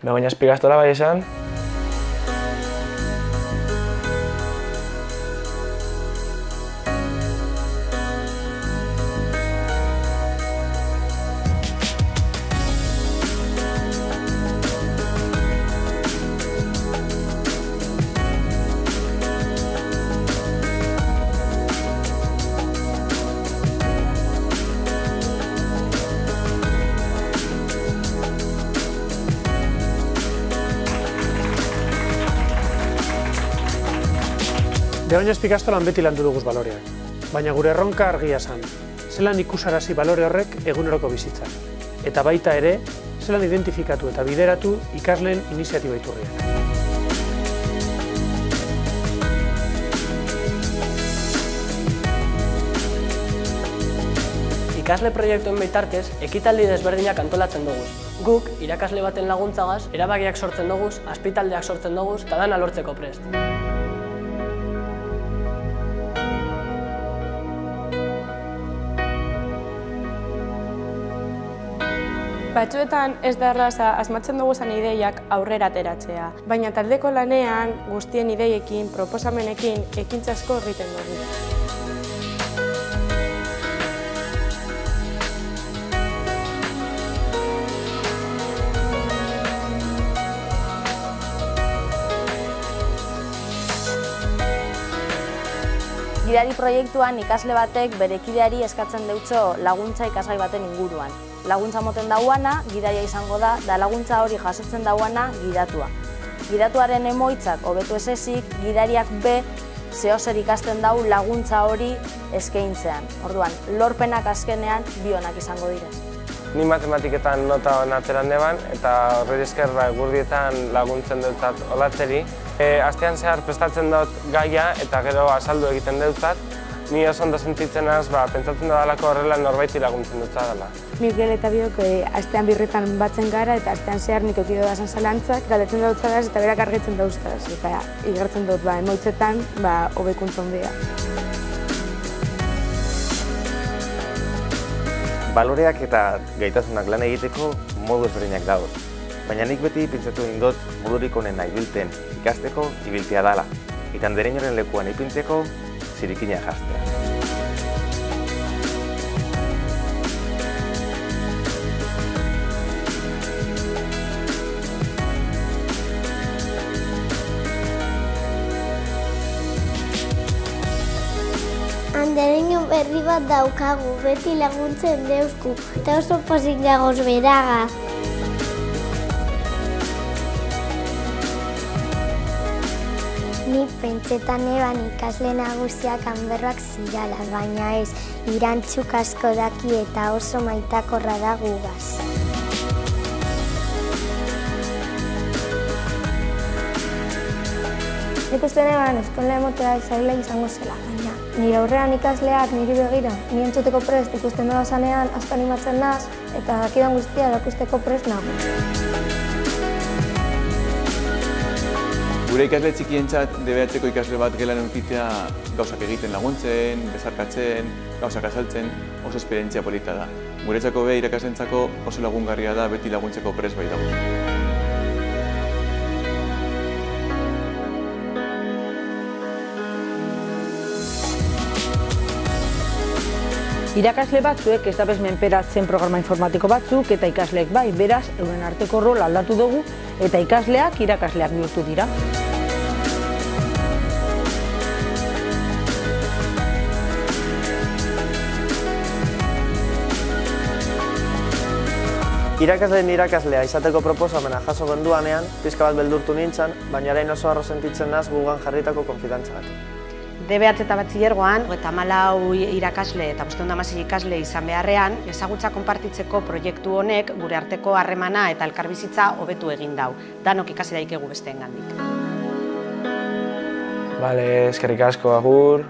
Baina espikastola bai esan. Begoña espikastolan beti landu duguz baloreak, baina gure erronka argia zen, zelan ikusarazi balore horrek eguneroko bizitzan, eta baita ere, zelan identifikatu eta bideratu ikasleen iniziatiba iturriak. Ikasle proiektuen bitartez, ekitaldi desberdinak antolatzen dugu. Guk, irakasle baten laguntzagaz, erabakiak sortzen dugu, azpitaldeak sortzen dugu, eta dana lortzeko prest. Batzuetan ez da erraza asmatzen duguzan ideiak aurrera ateratzea, baina taldeko lanean, guztien ideiekin, proposamenekin, ekintza asko egiten dugu. Gidari proiektuan ikasle batek bere kideari eskatzen deutso laguntza ikasgai baten inguruan. Laguntza moten dauana, gidaria izango da laguntza hori jasotzen dauana gidatua. Gidatuaren emoitzak hobetu ez ezik, gidariak zehozer ikasten dau laguntza hori eskaintzean. Orduan, lorpenak azkenean bi onak izango dira. Ni matematiketan nota hona ateran neban, eta horri esker gurdietan laguntzen dutzat olatzeri. Astean zehar prestatzen dut gaia eta gero azaldu egiten dutzat. Ni oso ondo sentitzen az, pentsatzen dudalako horrela norbaiti laguntzen dutzat dela. Miguel eta biok astean birritan batzen gara eta astean zehar nik eukido dazan zalantzak, galdetzen dautzagaz eta berak argitzen dauztaz. Eta igartzen dut emoitzetan hobekuntza ondia. Baloreak eta gaitasunak lan egiteko modu ezberdinak dagoz. Baina nik beti pentsatu egin dut modurik onena ibilten ikasteko ibiltzea dela. Eta andereinoren lekuan ipintzeko zirikina jastea. Andereño berri bat daukagu, beti laguntzen deuzku, eta oso pozik gagoz beragaz. Ni pentsetan eban ikasle nagusiak hanberroak zirala, baina ez, irantzuk asko daki eta oso maitakorra da gugaz. Nik uste neban eskola emotea zaila izango zela, baina nire aurrean ikasleak niri begira, ni entzuteko prest ikusten doa zanean, asko animatzen naz, eta dakidan guztia erakusteko prest nago. Gure ikasle txikientzat DBH-ko ikasle bat gelan eukitea gauzak egiten laguntzen, bezarkatzen, gauzak azaltzen, oso esperientzia polita da. Guretzako irakaslentzako oso lagungarria da beti laguntzeko prest bai dago. Irakasle batzuek ez dabez menperatzen programa informatiko batzuk eta ikasleek bai, beraz, euren arteko rol aldatu dugu eta ikasleak irakasleak bihurtu dira. Irakasleen irakaslea izateko proposamena jaso genduanean, pixka bat beldurtu nintzen, baina orain oso harro sentitzen naz gugan jarritako konfidantzagatik. DBH eta batxilergoan, 34 irakasle eta 516 ikasle izan beharrean, ezagutza konpartitzeko proiektu honek gure arteko harremana eta elkarbizitza hobetu egin dau. Danok ikasi daikegu besteengandik. Bale, eskerrik asko, agur.